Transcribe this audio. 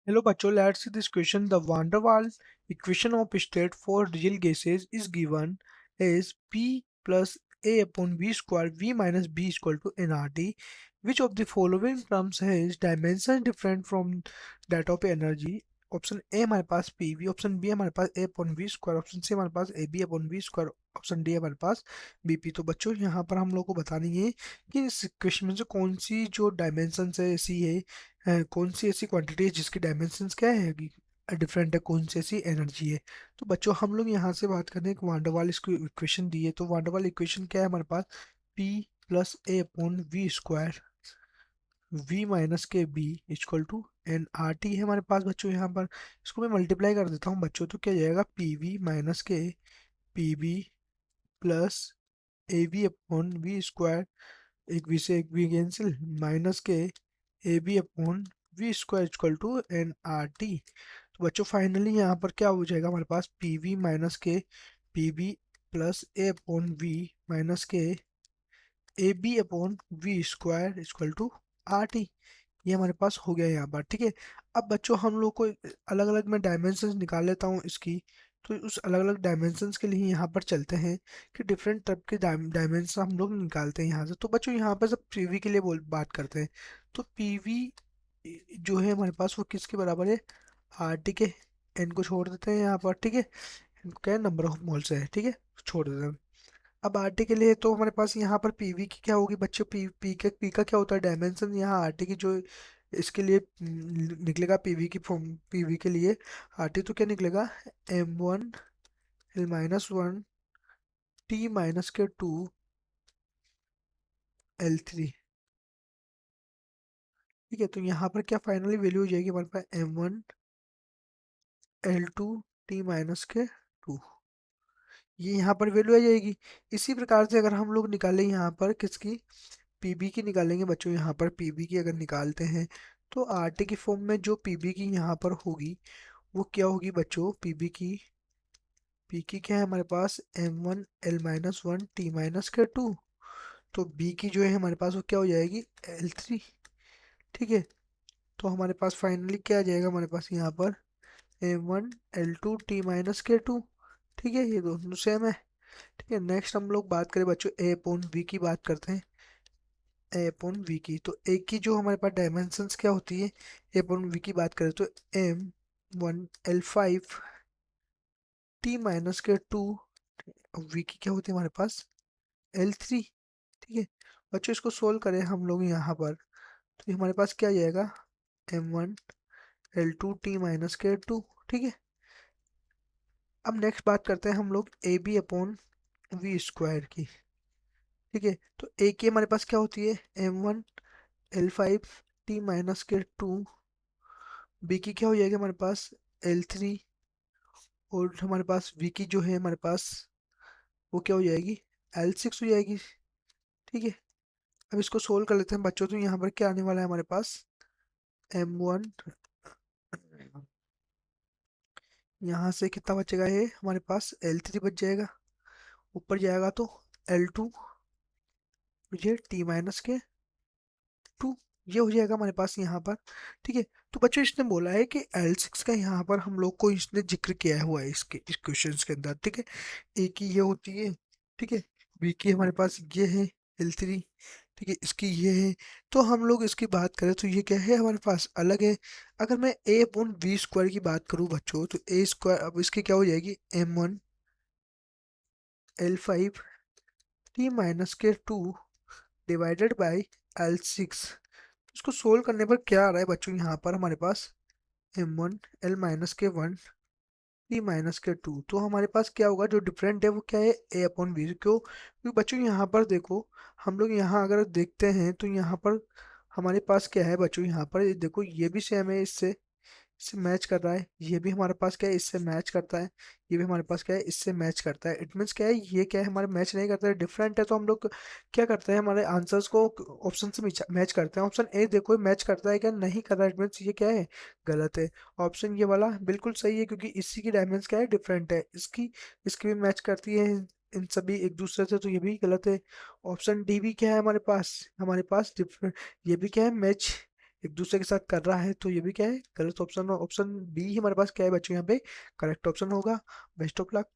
Hello bachcho, let's see this question. The van der Waals equation of state for real gases is given as P plus A upon V square V minus B is equal to nRT. Which of the following terms has dimensions different from that of energy? Option A हमारे पास P V, option B हमारे पास A upon V square, option C हमारे पास A B upon V square, option D हमारे पास B P. तो बच्चों यहाँ पर हम लोग को बतानी है कि इस इक्वेशन में से कौन सी जो डायमेंशन है ऐसी है, कौन सी ऐसी क्वांटिटी है जिसकी डायमेंशंस क्या है कि डिफरेंट है, कौन सी ऐसी एनर्जी है। तो बच्चों हम लोग यहाँ से बात करें एक वांडरवाल इसको इक्वेशन दी है, तो वांडरवाल इक्वेशन क्या है हमारे पास P plus A upon V square V minus के B equal to N R T है हमारे पास। बच्चों यहाँ पर इसको मैं मल्टीप्लाई कर देता हूँ बच्चों, तो क्या जाएगा पी वी माइनस के P B plus A V upon V square, एक वी से एक वी कैंसिल, माइनस के A B upon V square equal to N R T. तो बच्चों फाइनली यहाँ पर क्या हो जाएगा हमारे पास पी वी माइनस के P B plus A upon V minus के A B upon V square equal to R T. ये हमारे पास हो गया यहाँ पर, ठीक है। अब बच्चों हम लोग को अलग अलग मैं डायमेंशंस निकाल लेता हूँ इसकी। तो उस अलग अलग डायमेंशंस के लिए यहाँ पर चलते हैं कि डिफरेंट टाइप के डायमेंशन हम लोग निकालते हैं यहाँ से। तो बच्चों यहाँ पर सब पीवी के लिए बोल बात करते हैं। तो पीवी जो है हमारे पास वो किसके बराबर है, आर टी के। एन को छोड़ देते हैं यहाँ पर, ठीक है। इनको क्या है, नंबर ऑफ मोल्स है, ठीक है, छोड़ देते हैं। अब आरटी के लिए तो हमारे पास यहाँ पर पीवी की क्या होगी बच्चों, पी का क्या होता है डायमेंशन, यहाँ आरटी की जो इसके लिए निकलेगा पीवी की फॉर्म, पीवी के लिए आरटी तो क्या निकलेगा m1 L-1 T माइनस के 2 L3। ठीक है, तो यहाँ पर क्या फाइनली वैल्यू हो जाएगी हमारे पास m1 L2 T माइनस के 2, ये यहाँ पर वैल्यू आ जाएगी। इसी प्रकार से अगर हम लोग निकालें यहाँ पर किसकी, पीबी की निकालेंगे बच्चों, यहाँ पर पीबी की अगर निकालते हैं तो आरटी की फॉर्म में जो पीबी की यहाँ पर होगी वो क्या होगी बच्चों, पी की क्या है हमारे पास m1 L-1 T माइनस के 2। तो बी की जो है हमारे पास वो क्या हो जाएगी L3, ठीक है। तो हमारे पास फाइनली क्या आ जाएगा हमारे पास यहाँ पर m1 L2 T माइनस के 2, ठीक है, ये दोनों सेम है। ठीक है, नेक्स्ट हम लोग बात करें बच्चों ए अपॉन वी की बात करते हैं। ए अपॉन वी की, तो ए की जो हमारे पास डायमेंशंस क्या होती है, ए अपॉन वी की बात करें तो m1 L5 T माइनस के 2, वी की क्या होती है हमारे पास L3, ठीक है। बच्चों इसको सोल्व करें हम लोग यहाँ पर, तो ये हमारे पास क्या आ जाएगा m1 L2 T माइनस के 2, ठीक है। अब नेक्स्ट बात करते हैं हम लोग A B upon V square की, ठीक है। तो ए की हमारे पास क्या होती है m1 L5 T माइनस के 2, बी की क्या हो जाएगी हमारे पास L3, और हमारे पास वी की जो है हमारे पास वो क्या हो जाएगी L6 हो जाएगी, ठीक है। अब इसको सोल्व कर लेते हैं बच्चों, तो यहाँ पर क्या आने वाला है हमारे पास m1, यहाँ से कितना बचेगा, ये हमारे पास L3 बच जाएगा, ऊपर जाएगा तो L2 ये T-के 2, ये हो जाएगा हमारे पास यहाँ पर, ठीक है। तो बच्चों इसने बोला है कि L6 का यहाँ पर हम लोग को इसने जिक्र किया हुआ है इसके इस क्वेश्चन के अंदर, ठीक है। ए की ये होती है, ठीक है, बी की हमारे पास ये है L3, ठीक है, इसकी ये है। तो हम लोग इसकी बात करें तो ये क्या है हमारे पास अलग है। अगर मैं ए अपॉन वी स्क्वायर की बात करूँ बच्चों, तो ए स्क्वायर अब इसकी क्या हो जाएगी m1 L5 T माइनस के 2 डिवाइडेड बाई L6। इसको सोल्व करने पर क्या आ रहा है बच्चों, यहाँ पर हमारे पास m1 L-1 T-के 2, तो हमारे पास क्या होगा जो डिफरेंट है वो क्या है a अपॉन वी, क्यों, क्योंकि बच्चों यहाँ पर देखो, हम लोग यहाँ अगर देखते हैं तो यहाँ पर हमारे पास क्या है बच्चों, यहाँ पर ये देखो ये भी सेम है इससे मैच कर रहा है, ये भी हमारे पास क्या है इससे मैच करता है, ये भी हमारे पास क्या है इससे मैच करता है। इट मीन्स क्या है, ये क्या है हमारे मैच नहीं करता है, डिफरेंट है। तो हम लोग क्या करते हैं, हमारे आंसर्स को ऑप्शन से मैच करते हैं। ऑप्शन ए देखो मैच करता है क्या, नहीं कर रहा है, इट मीन्स ये क्या है गलत है। ऑप्शन ये वाला बिल्कुल सही है, क्योंकि इसी की डायमेंशन क्या है डिफरेंट है, इसकी इसकी भी मैच करती है इन सभी एक दूसरे से, तो ये भी गलत है। ऑप्शन डी भी क्या है हमारे पास डिफरेंट, ये भी क्या है मैच, एक दूसरे के साथ कर रहा है, तो ये भी क्या है, गलत ऑप्शन। ऑप्शन बी ही हमारे पास क्या है बच्चों यहाँ पे करेक्ट ऑप्शन होगा। Best of luck.